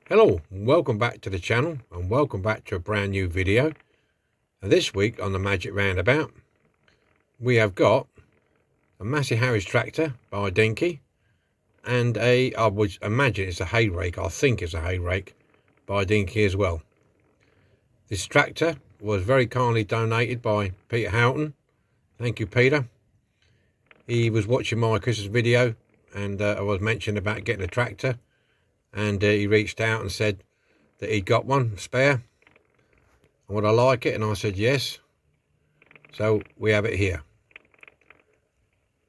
Hello, and welcome back to the channel, and welcome back to a brand new video. And this week on the Magic Roundabout, we have got a Massey Harris tractor by Dinky, and I would imagine it's a hay rake, I think it's a hay rake, by Dinky as well. This tractor was very kindly donated by Peter Houghton. Thank you, Peter. He was watching my Christmas video, and I was mentioning about getting a tractor. And he reached out and said that he got one spare and would I like it, and I said yes. So we have it here.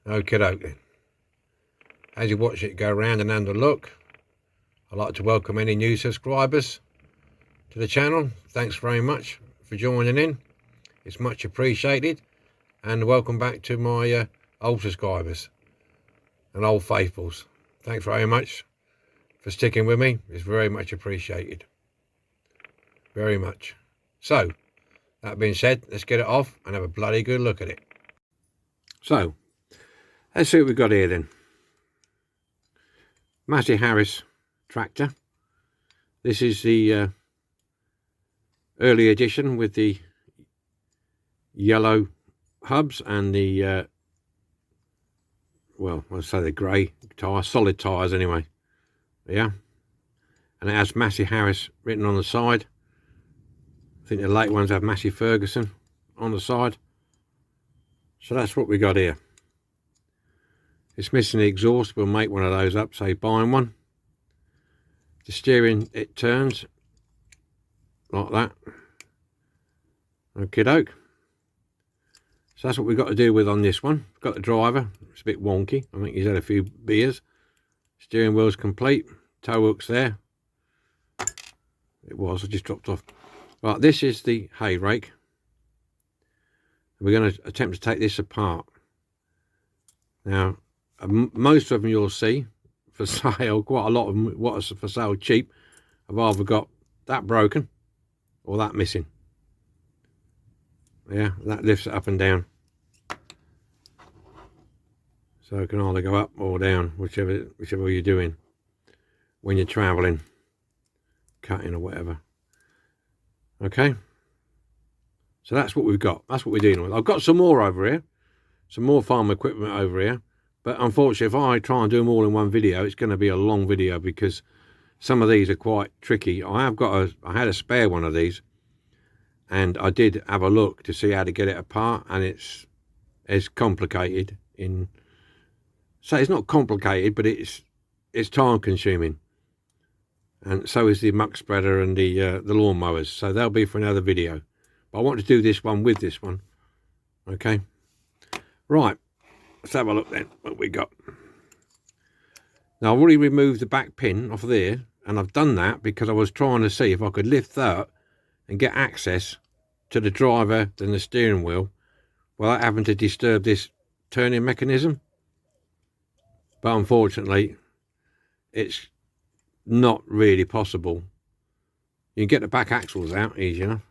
Okie doke then. As you watch it go around and have a look, I'd like to welcome any new subscribers to the channel. Thanks very much for joining in. It's much appreciated. And welcome back to my old subscribers and old faithfuls. Thanks very much for sticking with me. It's very much appreciated. Very much. So, that being said, let's get it off and have a bloody good look at it. So, let's see what we've got here then. Massey Harris tractor. This is the early edition with the yellow hubs and the, well, I'll say the grey tyres, solid tyres anyway. Yeah, and it has Massey Harris written on the side. I think the late ones have Massey Ferguson on the side. So that's what we got here. It's missing the exhaust. We'll make one of those up, say buying one. The steering, it turns like that. Okie doke. So that's what we've got to deal with on this one. We've got the driver. It's a bit wonky. I think he's had a few beers. Steering wheel's complete. Tow hook's there. It was, I just dropped off. Right, this is the hay rake. We're going to attempt to take this apart. Now, most of them you'll see for sale, quite a lot of them, what is for sale cheap, I've either got that broken or that missing. Yeah, that lifts it up and down. So it can either go up or down, whichever you're doing when you're traveling, cutting or whatever. Okay, so that's what we've got. That's what we're dealing with. I've got some more over here, some more farm equipment over here, but unfortunately if I try and do them all in one video, it's going to be a long video because some of these are quite tricky. I had a spare one of these, and I did have a look to see how to get it apart, and it's complicated. So it's not complicated, but it's time consuming. And so is the muck spreader and the lawn mowers. So they'll be for another video. But I want to do this one with this one. Okay. Right. Let's have a look then what we got. Now I've already removed the back pin off there. And I've done that because I was trying to see if I could lift that and get access to the driver and the steering wheel without having to disturb this turning mechanism. But unfortunately, it's not really possible. You can get the back axles out easy enough.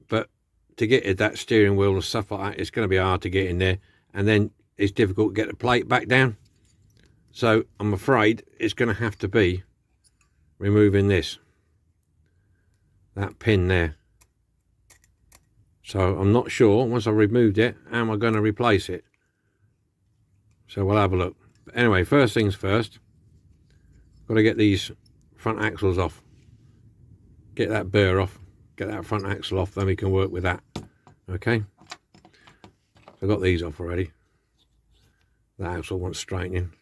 But to get at that steering wheel and stuff like that, it's going to be hard to get in there. And then it's difficult to get the plate back down. So I'm afraid it's going to have to be removing that pin there. So I'm not sure, once I've removed it, how am I going to replace it? So we'll have a look. But anyway, first things first, got to get these front axles off. Get that burr off, get that front axle off, then we can work with that. Okay. So I've got these off already. That axle wants straightening.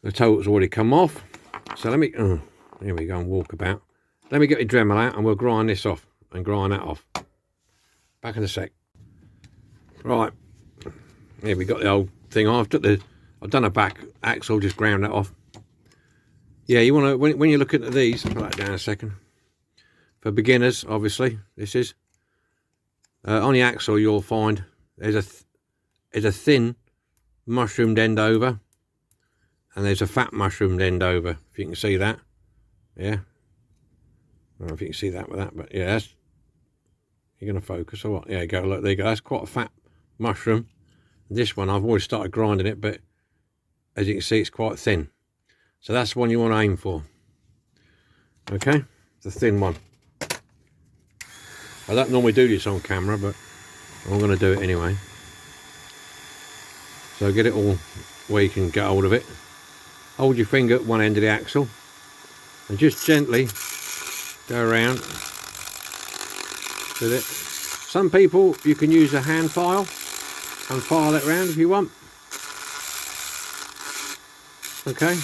The toe has already come off. So let me, here we go, and walk about. Let me get the Dremel out and we'll grind this off and grind that off. Back in a sec. Right. Here we got the old thing off. I've done a back axle, just ground that off. Yeah, you want to, when you're looking at these, I'll put that down a second. For beginners, obviously, this is. On the axle, you'll find there's a thin mushroomed end over, and there's a fat mushroomed end over, if you can see that. Yeah. I don't know if you can see that with that, but yeah, that's, you're going to focus or what? Yeah, go, look, there you go. That's quite a fat mushroom. This one, I've already started grinding it, but as you can see, it's quite thin. So that's the one you want to aim for. Okay, the thin one. I don't normally do this on camera, but I'm going to do it anyway. So get it all where you can get hold of it. Hold your finger at one end of the axle and just gently go around with it. Some people, you can use a hand file and file it around if you want. Okay.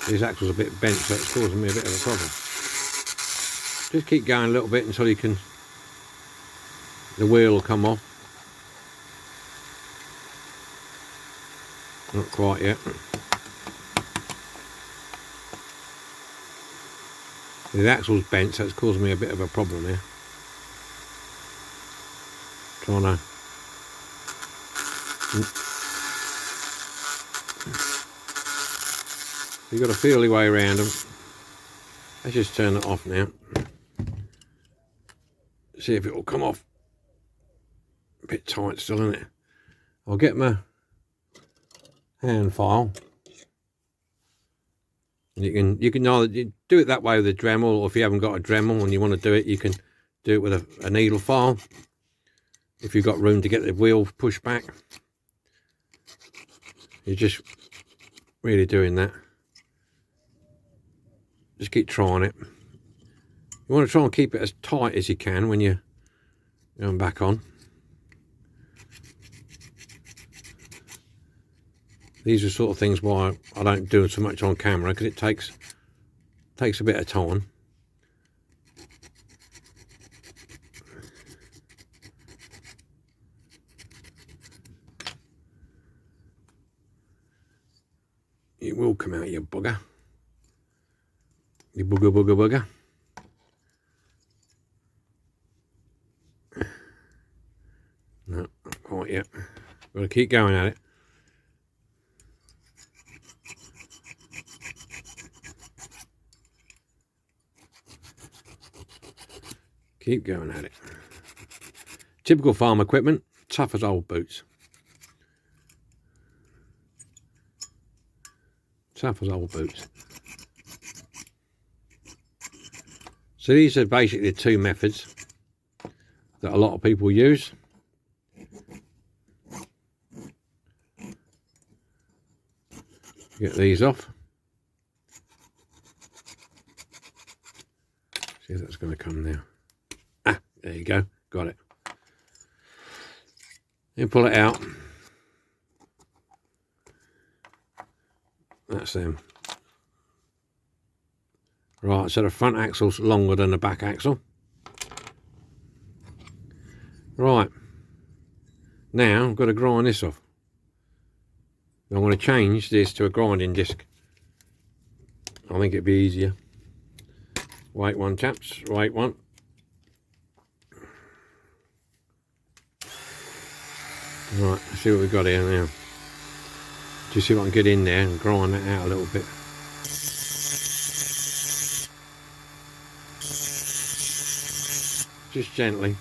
These axles are a bit bent, so it's causing me a bit of a problem. Just keep going a little bit until you can, the wheel will come off. Not quite yet. The axle's bent, so it's causing me a bit of a problem here. Trying to... You've got to feel your way around them. Let's just turn it off now. See if it will come off. A bit tight still, isn't it? I'll get my hand file. You can either do it that way with a Dremel, or if you haven't got a Dremel and you want to do it, you can do it with a needle file. If you've got room to get the wheel pushed back, you're just really doing that. Just keep trying it. You want to try and keep it as tight as you can when you're going back on. These are sort of things why I don't do so much on camera, because it takes a bit of time. It will come out, you bugger. You bugger, bugger, bugger. No, not quite yet. Got to keep going at it. Keep going at it. Typical farm equipment, tough as old boots. Tough as old boots. So these are basically the two methods that a lot of people use. Get these off. See if that's going to come now. Ah, there you go. Got it. You pull it out. That's them. Right, so the front axle's longer than the back axle. Right. Now I've got to grind this off. I'm going to change this to a grinding disc. I think it'd be easier. Wait one, chaps. Wait one. Right, let's see what we've got here now. Just see if I can get in there and grind that out a little bit. Just gently.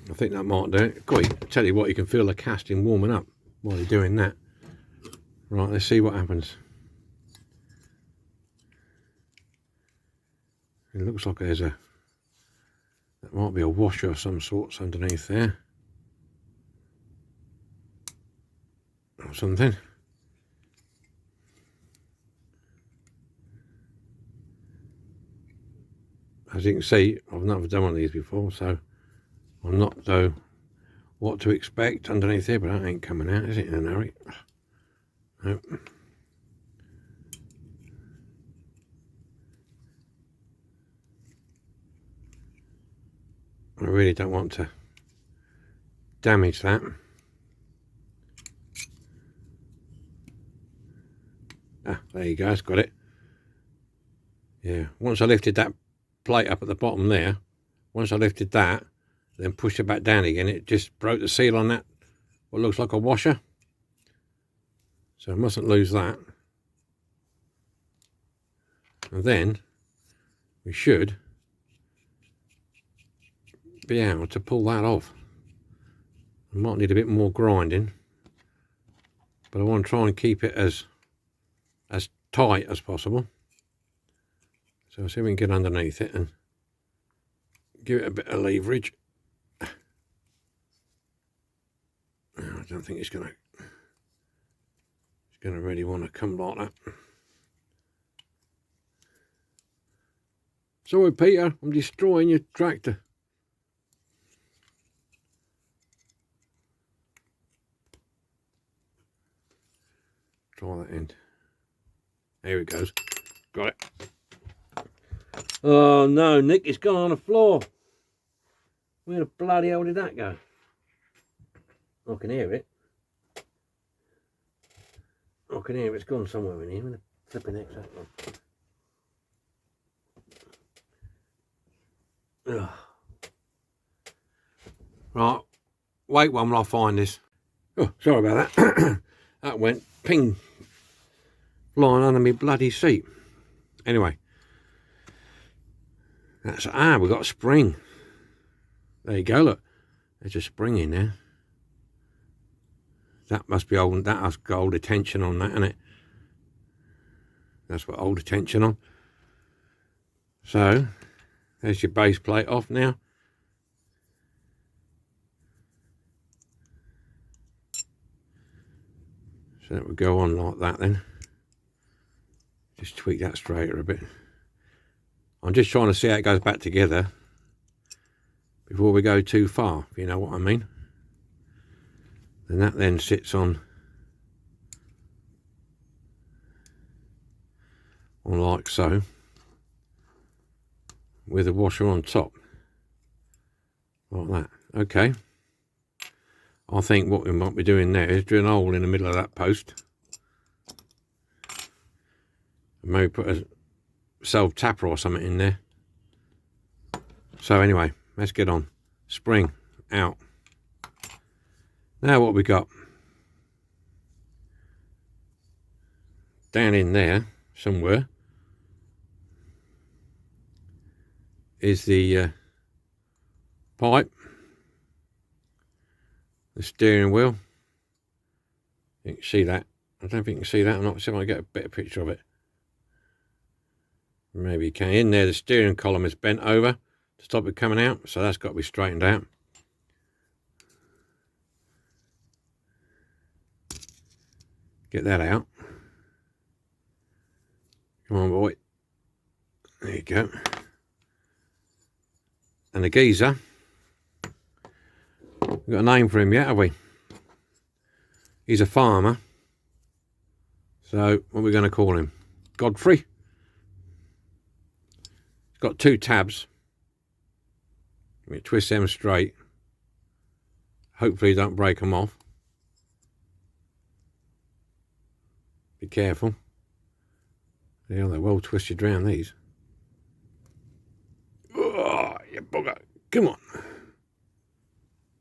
I think that might do it. Got, tell you what, you can feel the casting warming up while you're doing that. Right, let's see what happens. It looks like there's that might be a washer of some sorts underneath there. Or something. as you can see, I've never done one of these before, so I'm not know what to expect underneath here, but that ain't coming out, is it, in a hurry? Nope. I really don't want to damage that. Ah, there you go, it's got it. Yeah, once I lifted that plate up at the bottom there, once I lifted that, then pushed it back down again, it just broke the seal on that, what looks like a washer. So I mustn't lose that. And then we should be able to pull that off. I might need a bit more grinding, but I want to try and keep it as tight as possible. So I'll see if we can get underneath it and give it a bit of leverage. I don't think it's gonna really want to come like that. Sorry, Peter, I'm destroying your tractor. Try that end. There it goes. Got it. Oh no, Nick, it's gone on the floor. Where the bloody hell did that go? I can hear it. I can hear it's gone somewhere in here. I'm going to flip an X on. Right, wait one while I find this. Oh, sorry about that. That went ping, flying under my bloody seat. Anyway, that's we've got a spring. There you go. Look, there's a spring in there. That must be old. That has got older tension on that, isn't it? That's what older tension on. So there's your base plate off now. So that would go on like that then. Just tweak that straighter a bit. I'm just trying to see how it goes back together before we go too far, if you know what I mean. And that then sits on like so, with a washer on top, like that. Okay. I think what we might be doing there is drill a hole in the middle of that post. Maybe put a self-tapper or something in there. So anyway, let's get on. Spring out. Now what we got? Down in there somewhere is the pipe, the steering wheel. You can see that. I don't think you can see that. I'm not sure if I get a better picture of it. Maybe you can. In there, the steering column is bent over to stop it coming out, so that's got to be straightened out. Get that out. Come on, boy. There you go. And the geezer, we've got a name for him yet, have we? He's a farmer. So what are we going to call him? Godfrey. He's got two tabs. We twist them straight. Hopefully don't break them off. Be careful. Yeah, they're well twisted round these. Oh, you bugger. Come on.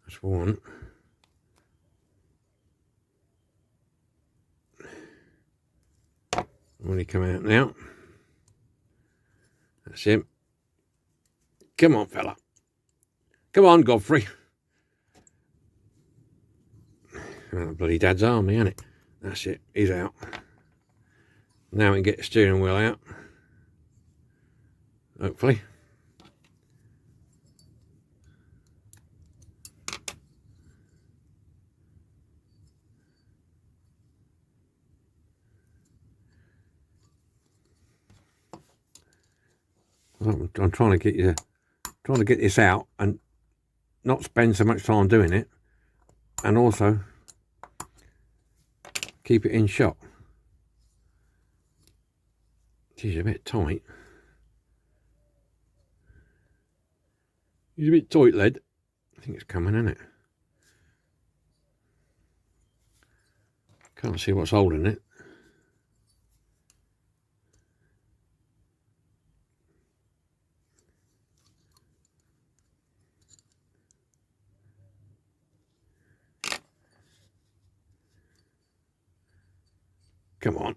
That's one. When he come out now. That's him. Come on, fella. Come on, Godfrey. Oh, bloody dad's army, isn't it? That's it. He's out. Now we can get the steering wheel out. Hopefully. I'm trying to get this out and not spend so much time doing it, and also keep it in shot. Geez, a bit tight. He's a bit tight, lad. I think it's coming, isn't it? Can't see what's holding it. Come on.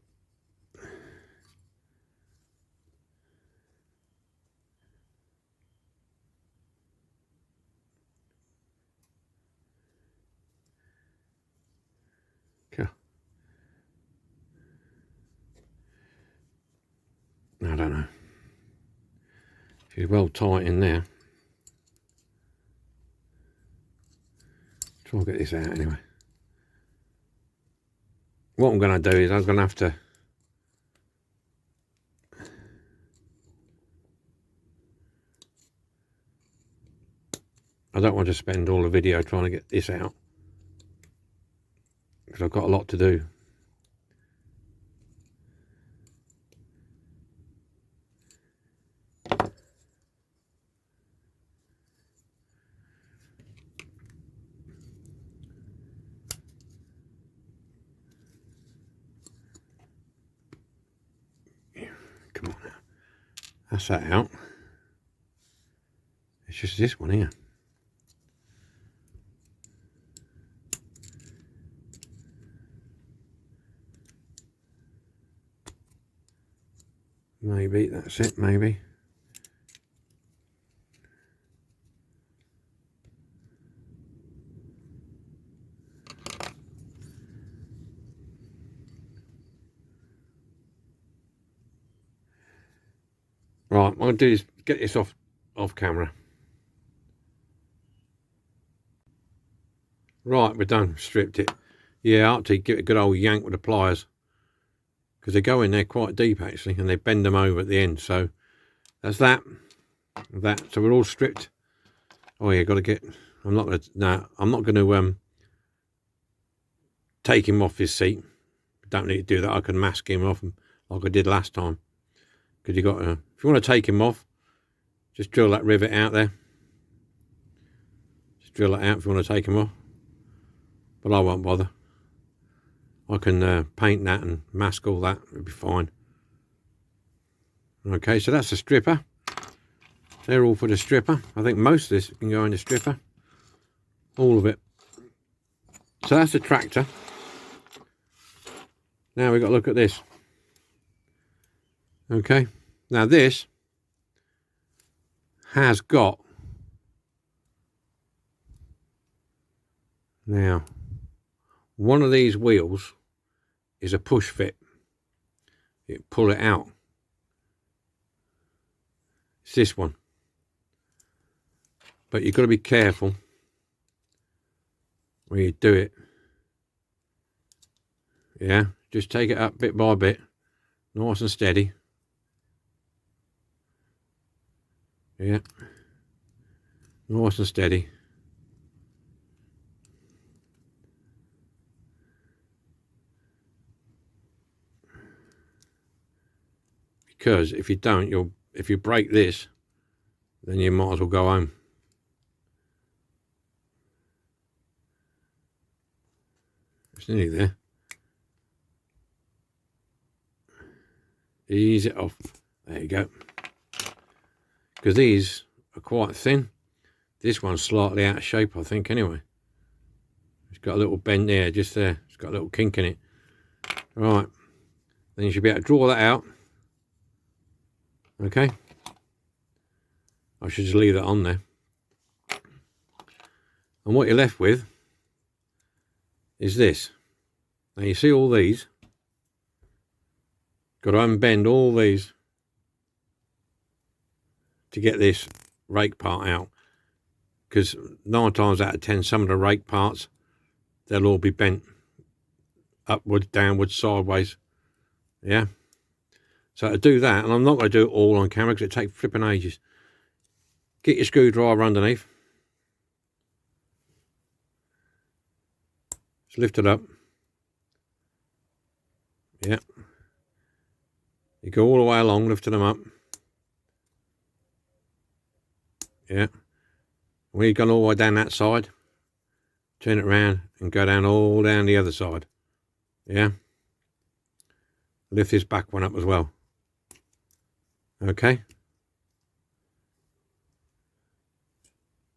I don't know. She's well tight in there. Try and get this out anyway. What I'm going to do is I'm going to have to I don't want to spend all the video trying to get this out because I've got a lot to do. Come on now. That's that out. It's just this one here. Maybe, that's it, maybe. Right, what I'm going to do is get this off camera. Right, we're done. Stripped it. Yeah, I have to give it a good old yank with the pliers because they go in there quite deep actually, and they bend them over at the end. So that's that. So we're all stripped. Oh yeah, got to get. I'm not going to take him off his seat. Don't need to do that. I can mask him off like I did last time. Because you got to, if you want to take him off, just drill that rivet out there. Just drill it out if you want to take him off. But I won't bother. I can paint that and mask all that. It'll be fine. Okay, so that's the stripper. They're all for the stripper. I think most of this can go in the stripper. All of it. So that's the tractor. Now we've got to look at this. Okay, now this has got, now one of these wheels is a push fit. You pull it out. It's this one. But you've got to be careful when you do it. Yeah, just take it up bit by bit, nice and steady. Yeah, nice and steady. Because if you don't, if you break this, then you might as well go home. It's nearly there. Ease it off. There you go. Because these are quite thin. This one's slightly out of shape, I think, anyway. It's got a little bend there, just there. It's got a little kink in it. Right. Then you should be able to draw that out. Okay. I should just leave that on there. And what you're left with is this. Now you see all these. Got to unbend all these to get this rake part out, because 9 times out of 10 some of the rake parts, they'll all be bent upwards, downwards, sideways. Yeah, So to do that, and I'm not going to do it all on camera because it takes flipping ages. Get your screwdriver underneath. Just lift it up. Yeah. You go all the way along, lifting them up. Yeah. When you've gone all the way down that side, turn it around and go down all down the other side. Yeah. Lift this back one up as well. Okay.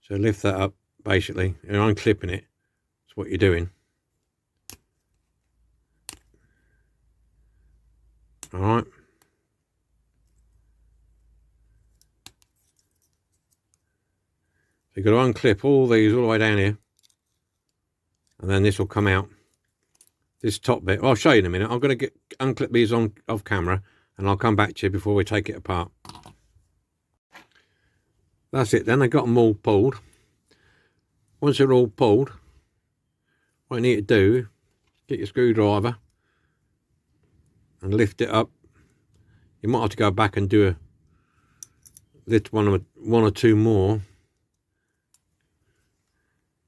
So lift that up, basically. You're unclipping it. That's what you're doing. All right. So you've got to unclip all these all the way down here. And then this will come out. This top bit. Well, I'll show you in a minute. I'm going to unclip these off camera. And I'll come back to you before we take it apart. That's it then. I got them all pulled. Once they're all pulled, what you need to do, get your screwdriver and lift it up. You might have to go back and do a lift one or two more.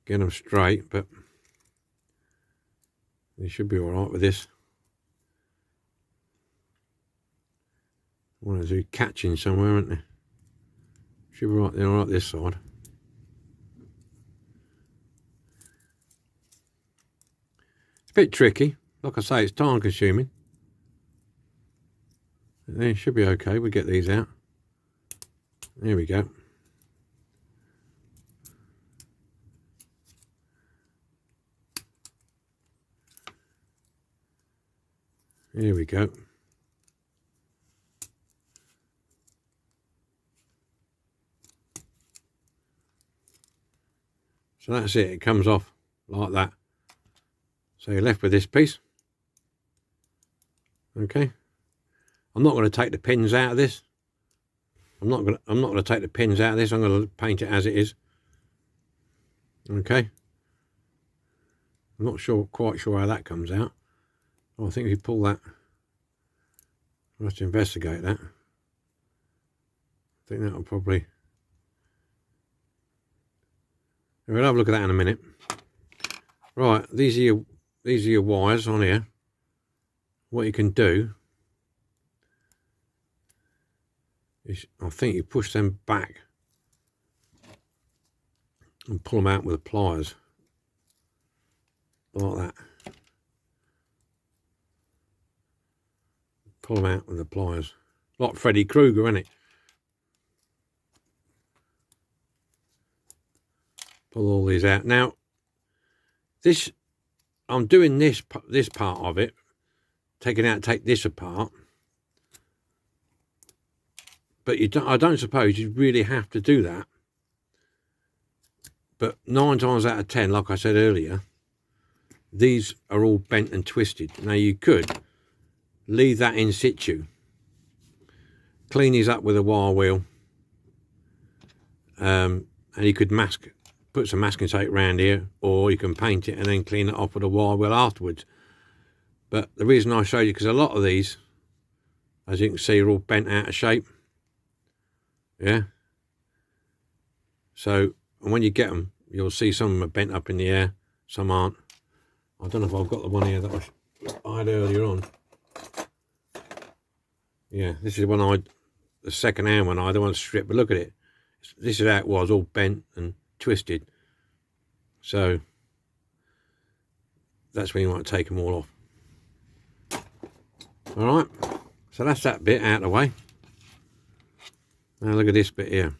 Get them straight, but you should be all right with this. One of those catching somewhere, aren't they? Should be right there, right this side. It's a bit tricky. Like I say, it's time consuming. It should be okay. We'll get these out. There we go. Here we go. So that's it. It comes off like that. So you're left with this piece. Okay. I'm not going to take the pins out of this. I'm not going to take the pins out of this. I'm going to paint it as it is. Okay. I'm not quite sure how that comes out. Oh, I think if you pull that, I'll have to investigate that. I think that'll probably. We'll have a look at that in a minute. Right, these are your wires on here. What you can do is, I think you push them back and pull them out with the pliers, like that. Pull them out with the pliers, like Freddy Krueger, isn't it? Pull all these out. Now, this, I'm doing this part of it, take this apart. But I don't suppose you really have to do that. But 9 times out of 10, like I said earlier, these are all bent and twisted. Now you could leave that in situ, clean these up with a wire wheel, and you could put some masking tape around here, or you can paint it and then clean it off with a wire wheel afterwards. But the reason I showed you, because a lot of these, as you can see, are all bent out of shape. Yeah. So, and when you get them, you'll see some of them are bent up in the air, some aren't. I don't know if I've got the one here that I had earlier on. Yeah, this is the second hand one I had, the one stripped, but look at it. This is how it was, all bent and twisted. So, that's when you want to take them all off. Alright, so that's that bit out of the way. Now look at this bit here.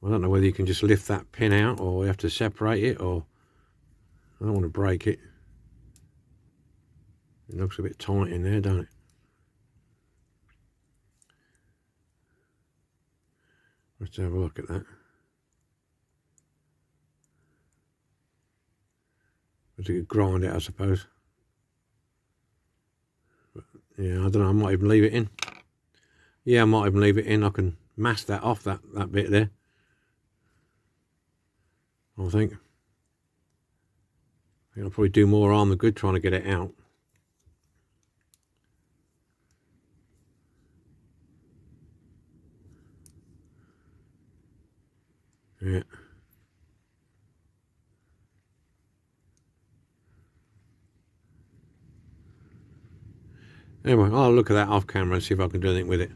I don't know whether you can just lift that pin out or you have to separate it, or I don't want to break it. It looks a bit tight in there, don't it? Let's have a look at that. But you could grind it, I suppose. But yeah, I don't know, I might even leave it in. Yeah, I might even leave it in. I can mask that off, that bit there. I think I'll probably do more harm than good trying to get it out. Yeah. Anyway, I'll look at that off camera and see if I can do anything with it.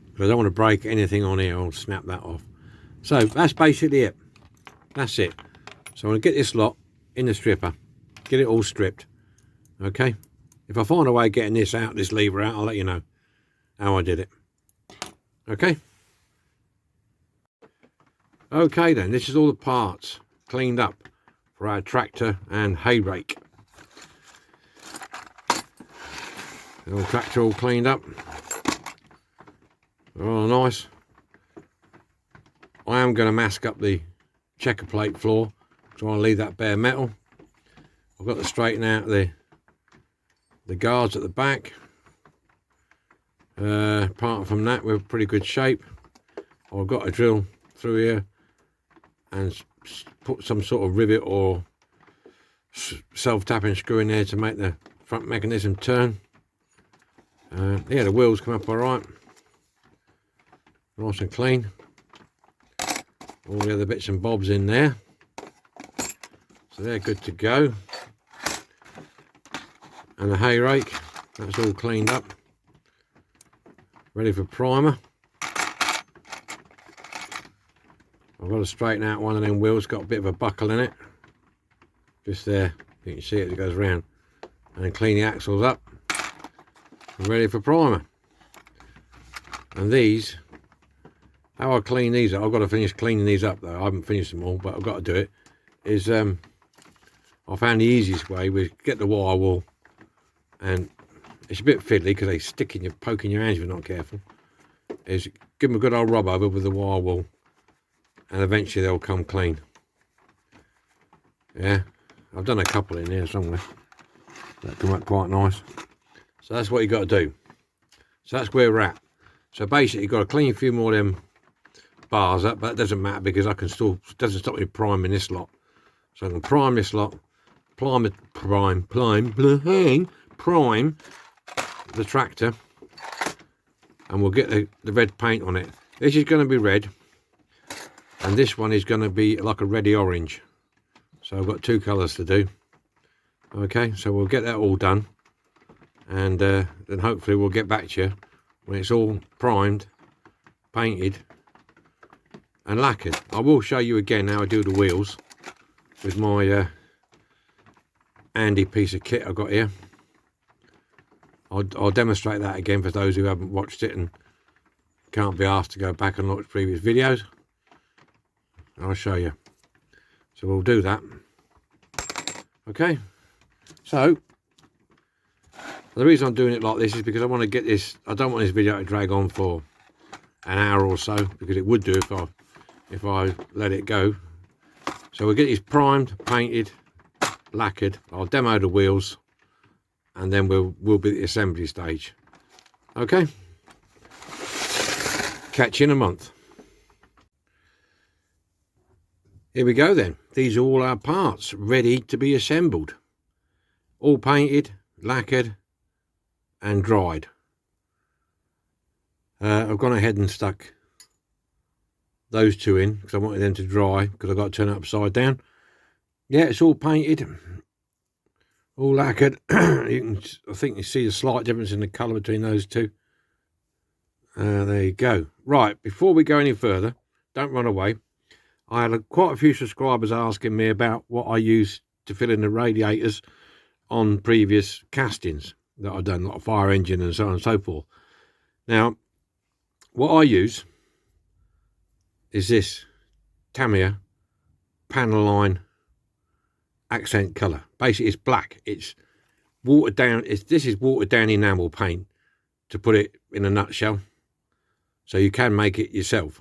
Because I don't want to break anything on here or snap that off. So that's basically it. That's it. So I'm going to get this lot in the stripper. Get it all stripped. Okay. If I find a way of getting this out, this lever out, I'll let you know how I did it. Okay. Okay then, this is all the parts cleaned up for our tractor and hay rake. The old tractor all cleaned up. Oh, nice. I am going to mask up the checker plate floor. Try and leave that bare metal. I've got to straighten out the guards at the back. Apart from that, we're in pretty good shape. I've got to drill through here and put some sort of rivet or self-tapping screw in there to make the front mechanism turn. Yeah, the wheels come up all right, nice and clean. All the other bits and bobs in there, so they're good to go. And the hay rake, that's all cleaned up, ready for primer. I've got to straighten out one of them wheels, got a bit of a buckle in it. Just there, you can see it as it goes round. And then clean the axles up. I'm ready for primer. And these, how I clean these up, I've got to finish cleaning these up though. I haven't finished them all, but I've got to do it. Is I found the easiest way was get the wire wool, and it's a bit fiddly because they stick in your, poke in your hands if you're not careful. Is give them a good old rub over with the wire wool, and eventually they'll come clean. Yeah, I've done a couple in here somewhere that come up quite nice. So that's what you got to do. So that's where we're at. So basically, you've got to clean a few more of them bars up, but that doesn't matter because I can still, doesn't stop me priming this lot. So I can prime this lot, prime the tractor, and we'll get the red paint on it. This is going to be red, and this one is going to be like a reddy orange. So I've got two colours to do. Okay, so we'll get that all done, and then hopefully we'll get back to you when it's all primed, painted and lacquered. I will show you again how I do the wheels with my handy piece of kit I've got here. I'll demonstrate that again for those who haven't watched it and can't be asked to go back and look at previous videos. I'll show you. So we'll do that. Okay, so the reason I'm doing it like this is because I want to get this, I don't want this video to drag on for an hour or so, because it would do if I let it go. So we'll get these primed, painted, lacquered. I'll demo the wheels, and then we'll be at the assembly stage. Okay, catch you in a month. Here we go then. These are all our parts ready to be assembled. All painted, lacquered and dried. I've gone ahead and stuck those two in because I wanted them to dry, because I've got to turn it upside down. Yeah, it's all painted, all lacquered. I think you see the slight difference in the colour between those two. There you go. Right, before we go any further, don't run away. I had quite a few subscribers asking me about what I use to fill in the radiators on previous castings that I've done, like a fire engine and so on and so forth. Now, what I use is this Tamiya panel line accent colour. Basically, it's black. It's watered down. This is watered down enamel paint, to put it in a nutshell. So you can make it yourself.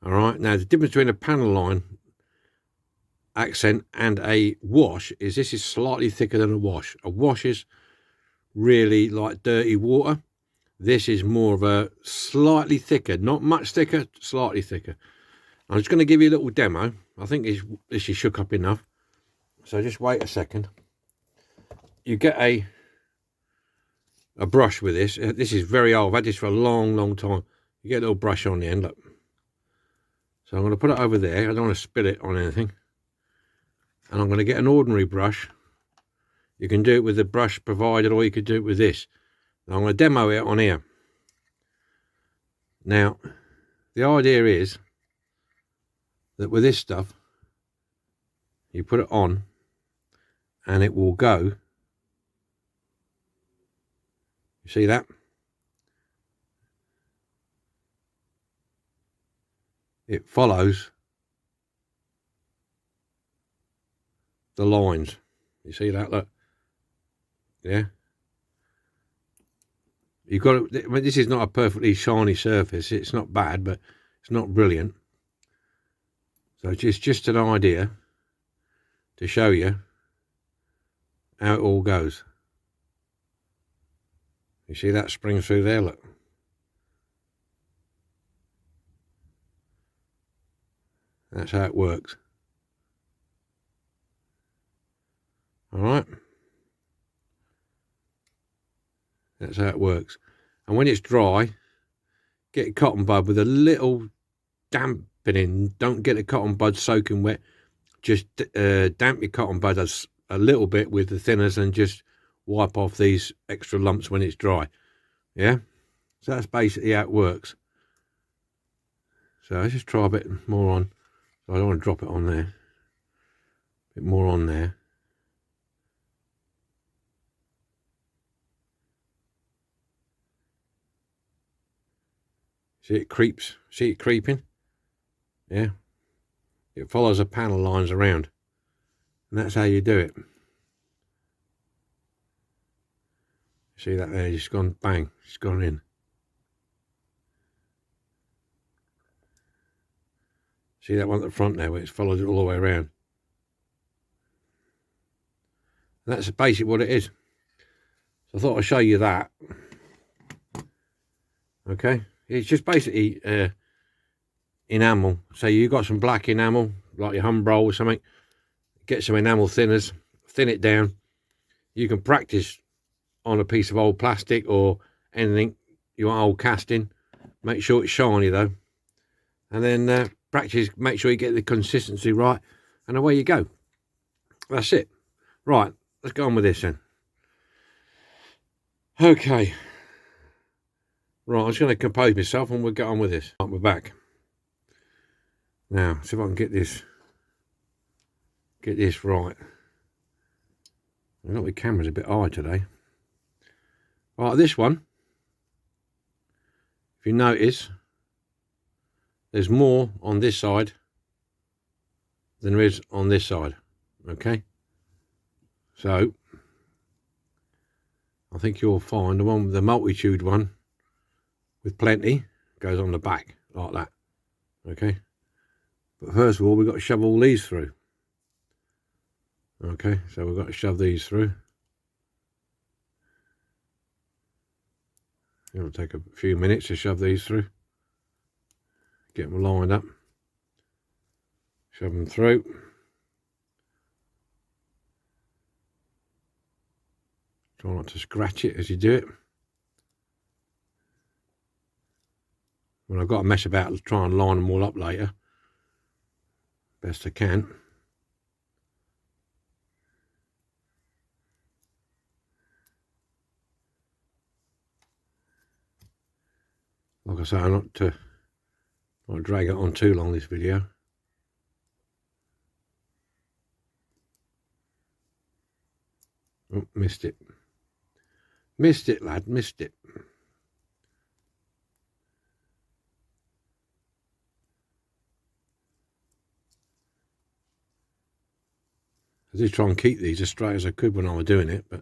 All right. Now, the difference between a panel line accent and a wash is this is slightly thicker than a wash. A wash is really like dirty water. This is more of a slightly thicker, not much thicker, slightly thicker. I'm just going to give you a little demo. I think this is shook up enough. So just wait a second. You get a brush with this. This is very old. I've had this for a long, long time. You get a little brush on the end, look. So I'm going to put it over there. I don't want to spill it on anything. And I'm going to get an ordinary brush. You can do it with the brush provided, or you could do it with this. And I'm going to demo it on here. Now, the idea is that with this stuff, you put it on and it will go. You see that? It follows the lines. You see that? Look. Yeah. You've got to, I mean, this is not a perfectly shiny surface. It's not bad, but it's not brilliant. So it's just an idea to show you how it all goes. You see that springs through there? Look. That's how it works. All right. That's how it works. And when it's dry, get a cotton bud with a little dampening. Don't get the cotton bud soaking wet. Just damp your cotton bud a little bit with the thinners and just wipe off these extra lumps when it's dry. Yeah? So that's basically how it works. So let's just try a bit more on. So I don't want to drop it on there. A bit more on there. See it creeps? See it creeping? Yeah. It follows the panel lines around. And that's how you do it. See that there? It's gone bang. It's gone in. See that one at the front there where it's followed it all the way around? And that's basically what it is. So I thought I'd show you that. Okay. It's just basically enamel. So you got some black enamel, like your Umbro or something. Get some enamel thinners, thin it down. You can practice on a piece of old plastic or anything you want, old casting. Make sure it's shiny though. And then practice, make sure you get the consistency right. And away you go. That's it. Right, let's go on with this then. Okay. Right, I'm just going to compose myself and we'll get on with this. Right, we're back. Now, see if I can get this right. I got my camera's a bit high today. Right, this one, if you notice, there's more on this side than there is on this side. Okay? So, I think you'll find the one with the multitude one with plenty goes on the back like that. Okay? But first of all, we've got to shove all these through. Okay, so we've got to shove these through. It'll take a few minutes to shove these through. Get them lined up. Shove them through. Try not to scratch it as you do it. Well, I've got to mess about and try and line them all up later. Best I can. Like I say, I'm not to drag it on too long, this video. Oh, missed it. Missed it, lad, missed it. I did try and keep these as straight as I could when I was doing it, but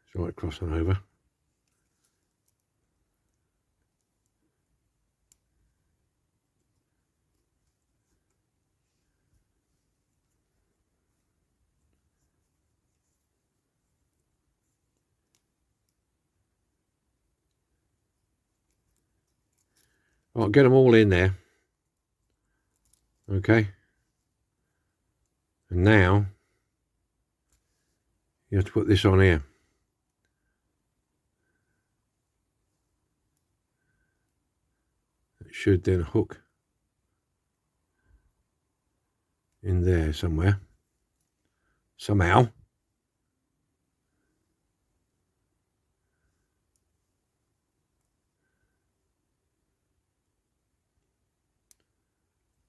it's right crossing over. Right, get them all in there. Okay. And now you have to put this on here. It should then hook in there somewhere, somehow.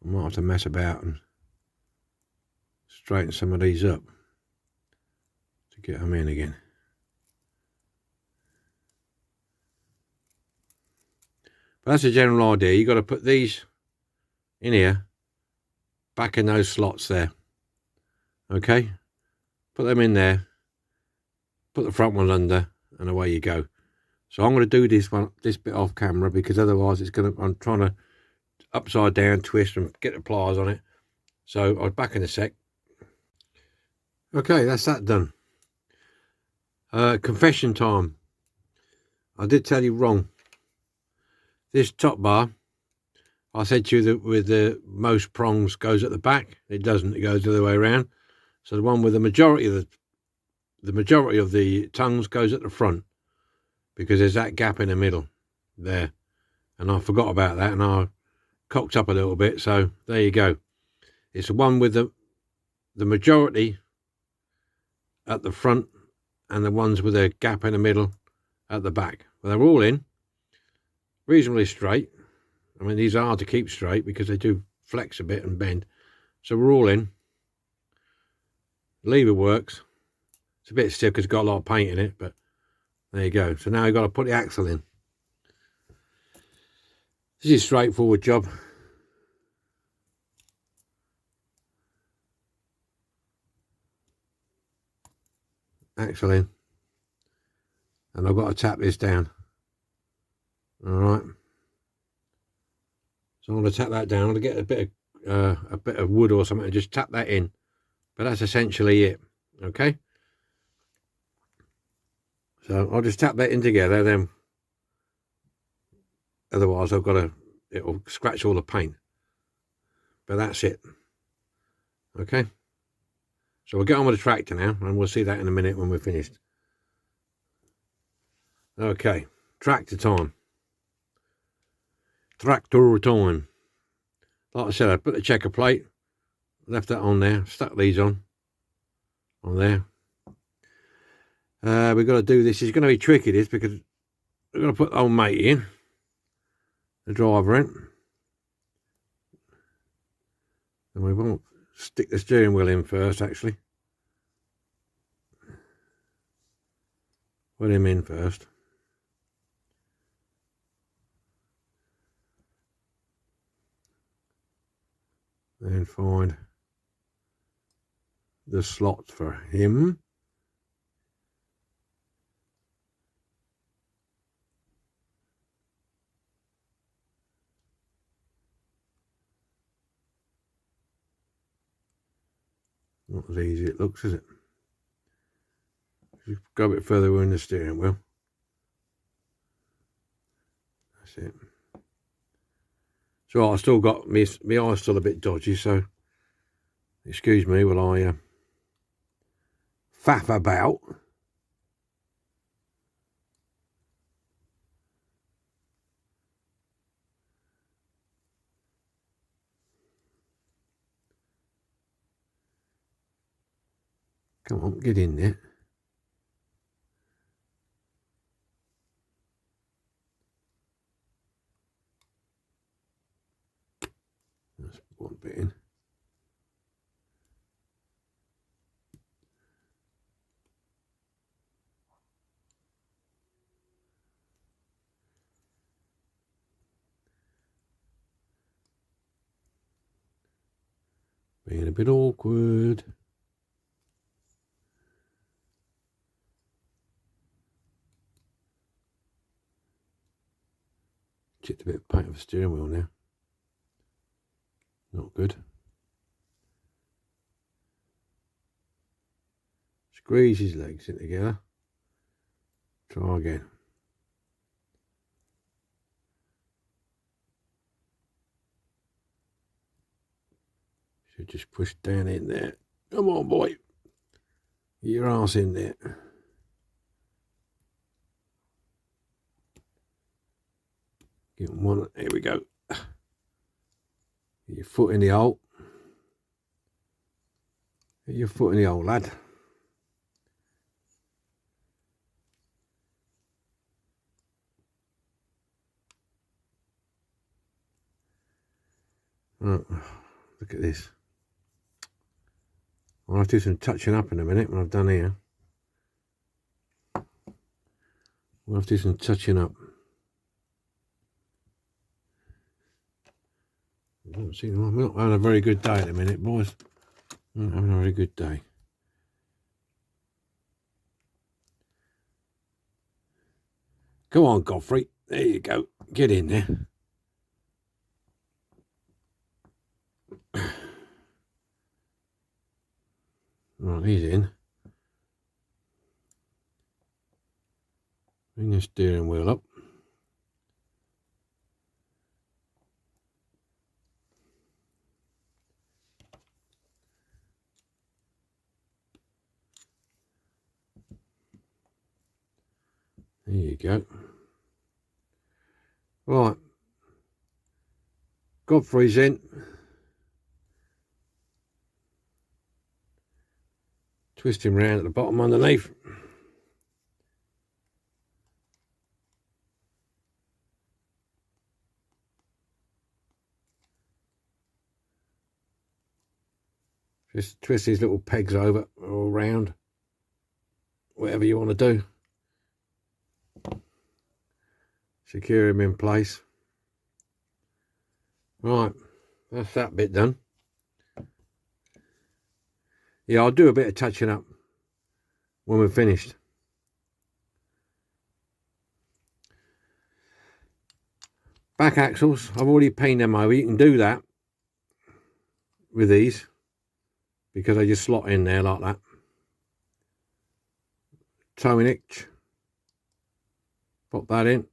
I might have to mess about and straighten some of these up to get them in again. But that's a general idea. You've got to put these in here, back in those slots there. Okay? Put them in there, put the front one under, and away you go. So I'm going to do this bit off camera, because otherwise I'm trying to upside down twist and get the pliers on it. So I'll be back in a sec. Okay, that's that done. Confession time. I did tell you wrong. This top bar, I said to you that with the most prongs goes at the back. It doesn't. It goes the other way around. So the one with the majority of the tongues goes at the front, because there's that gap in the middle there. And I forgot about that, and I cocked up a little bit. So there you go. It's the one with the majority at the front, and the ones with a gap in the middle at the back. Well, they're all in reasonably straight. I mean, these are hard to keep straight because they do flex a bit and bend. So we're all in. Lever works. It's a bit stiff because it's got a lot of paint in it, but there you go. So now you've got to put the axle in. This is a straightforward job. Axle in. And I've got to tap this down. All right. So I'm going to tap that down. I'm going to get a bit of wood or something and just tap that in. But that's essentially it. Okay. So I'll just tap that in together. Then, otherwise it'll scratch all the paint. But that's it. Okay. So we'll get on with the tractor now, and we'll see that in a minute when we're finished. Okay. Tractor time. Tractor time. Like I said, I put the checker plate, left that on there, stuck these on there. We've got to do this. It's going to be tricky, this, because we're going to put the old mate in, the driver in, and we won't stick the steering wheel in first, actually. Put him in first. Then find the slot for him. Not as easy as it looks, is it? You go a bit further in the steering wheel. That's it. So I still got my eye's still a bit dodgy, so excuse me while I faff about. Come on, get in there. That's one bit in. Being a bit awkward. Chipped a bit of paint off the steering wheel now. Not good. Squeeze his legs in together. Try again. Should just push down in there. Come on, boy. Get your arse in there. Get one. Here we go. Get your foot in the hole. Get your foot in the hole, lad. Oh, look at this. I'll have to do some touching up in a minute when I've done here. We'll have to do some touching up. I'm not having a very good day at the minute, boys. I'm not having a very good day. Come on, Godfrey. There you go. Get in there. Right, he's in. Bring the steering wheel up. There you go. Right. Godfrey's in. Twist him round at the bottom underneath. Just twist these little pegs over or around. Whatever you want to do. Secure him in place. Right, that's that bit done. Yeah, I'll do a bit of touching up when we're finished. Back axles, I've already painted them over. You can do that with these because they just slot in there like that. Towing hitch, pop that in.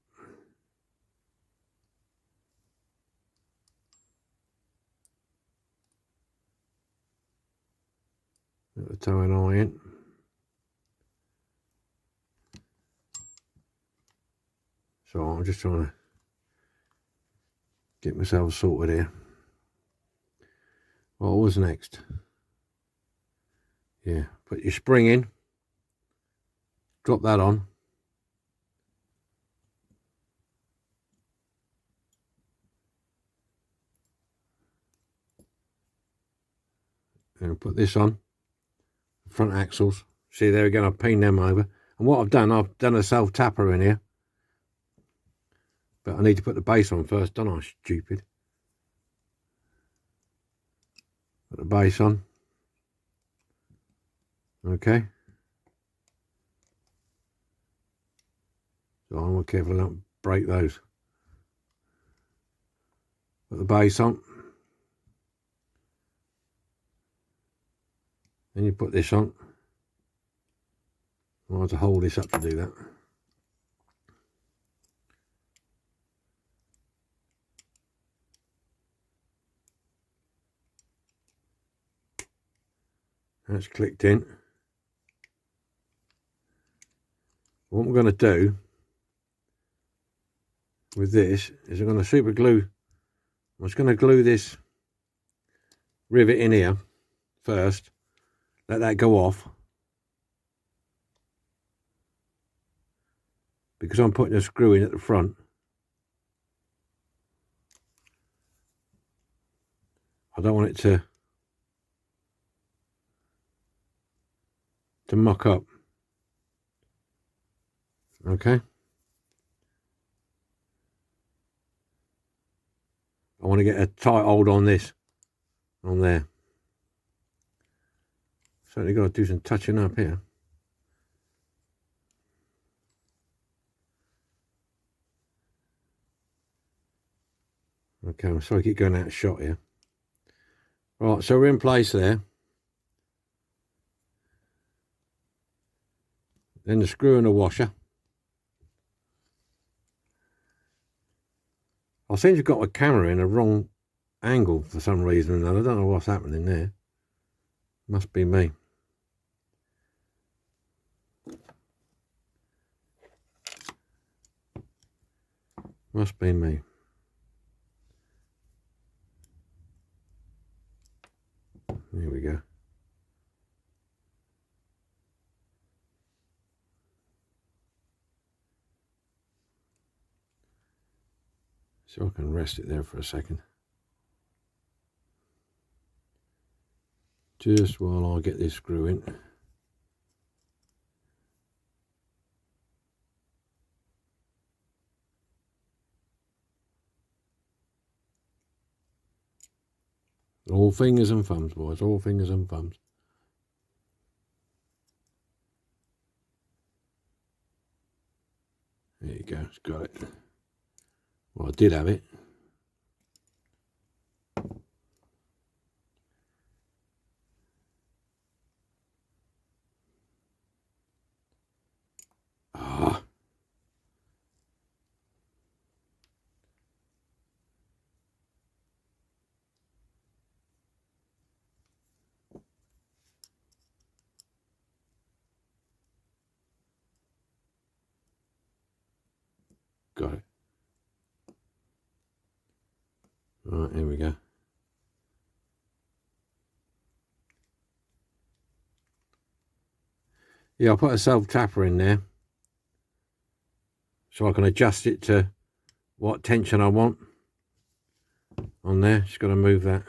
Put the towing eye in. So I'm just trying to get myself sorted here. What was next? Yeah, put your spring in. Drop that on. And put this on. Front axles. See, there again, I've painted them over. And what I've done a self-tapper in here. But I need to put the base on first, don't I? Stupid. Put the base on. Okay. So I'm more careful I don't break those. Put the base on. Then you put this on. I'll have to hold this up to do that. That's clicked in. What I'm going to do with this is I'm going to super glue. I'm just going to glue this rivet in here first. Let that go off. Because I'm putting a screw in at the front. I don't want it to muck up. Okay. I want to get a tight hold on this, on there. Certainly got to do some touching up here. Okay, I'm sorry I keep going out of shot here. Right, so we're in place there. Then the screw and the washer. I seem to have got a camera in a wrong angle for some reason or another. I don't know what's happening there. Must be me. Must be me. There we go. So I can rest it there for a second. Just while I get this screw in. All fingers and thumbs, boys. All fingers and thumbs. There you go. It's got it. Well, I did have it. Ah. Got it. Right, here we go. Yeah, I'll put a self tapper in there so I can adjust it to what tension I want on there. Just got to move that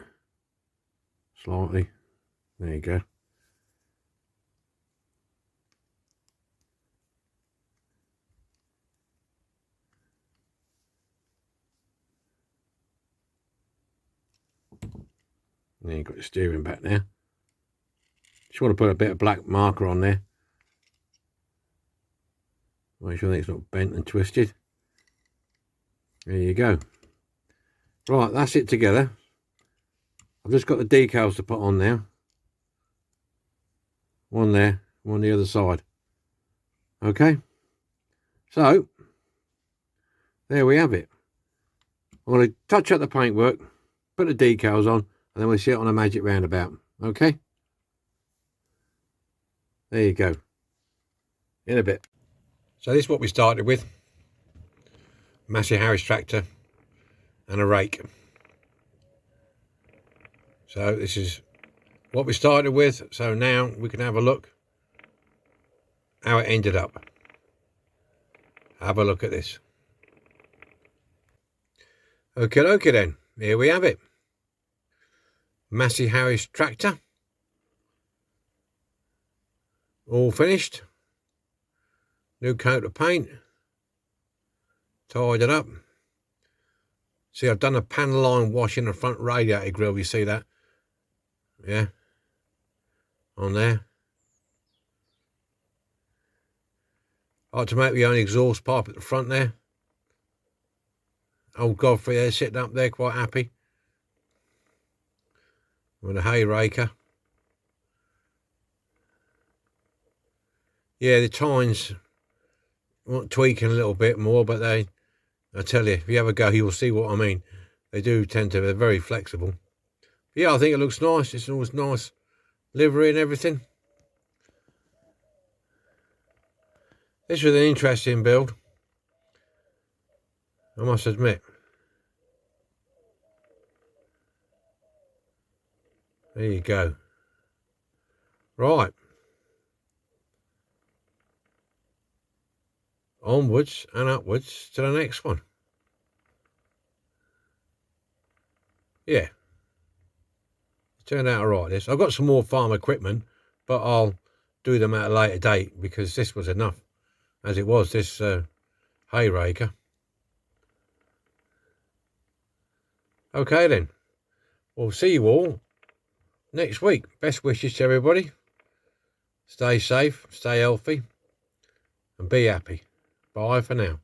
slightly. There you go. There, you've got your steering back now. Just want to put a bit of black marker on there. Make sure that it's not bent and twisted. There you go. Right, that's it together. I've just got the decals to put on now. One there, one the other side. Okay. So, there we have it. I'm going to touch up the paintwork, put the decals on, and then we'll see it on a magic roundabout. Okay? There you go. In a bit. So this is what we started with. Massey Harris tractor and a rake. So this is what we started with. So now we can have a look how it ended up. Have a look at this. Okay then. Here we have it. Massey Harris tractor. All finished. New coat of paint. Tied it up. See, I've done a panel line wash in the front radiator grill. You see that? Yeah. On there. I like to make my own exhaust pipe at the front there. Old Godfrey there sitting up there quite happy. With a hay raker. Yeah, the tines want tweaking a little bit more, but I tell you, if you have a go, you'll see what I mean. They do tend to, they're very flexible. But yeah, I think it looks nice. It's always nice livery and everything. This was an interesting build, I must admit. There you go. Right. Onwards and upwards to the next one. Yeah. It turned out alright, this. I've got some more farm equipment, but I'll do them at a later date because this was enough. As it was, this hay raker. Okay then. We'll see you all next week. Best wishes to everybody. Stay safe, stay healthy, and be happy. Bye for now.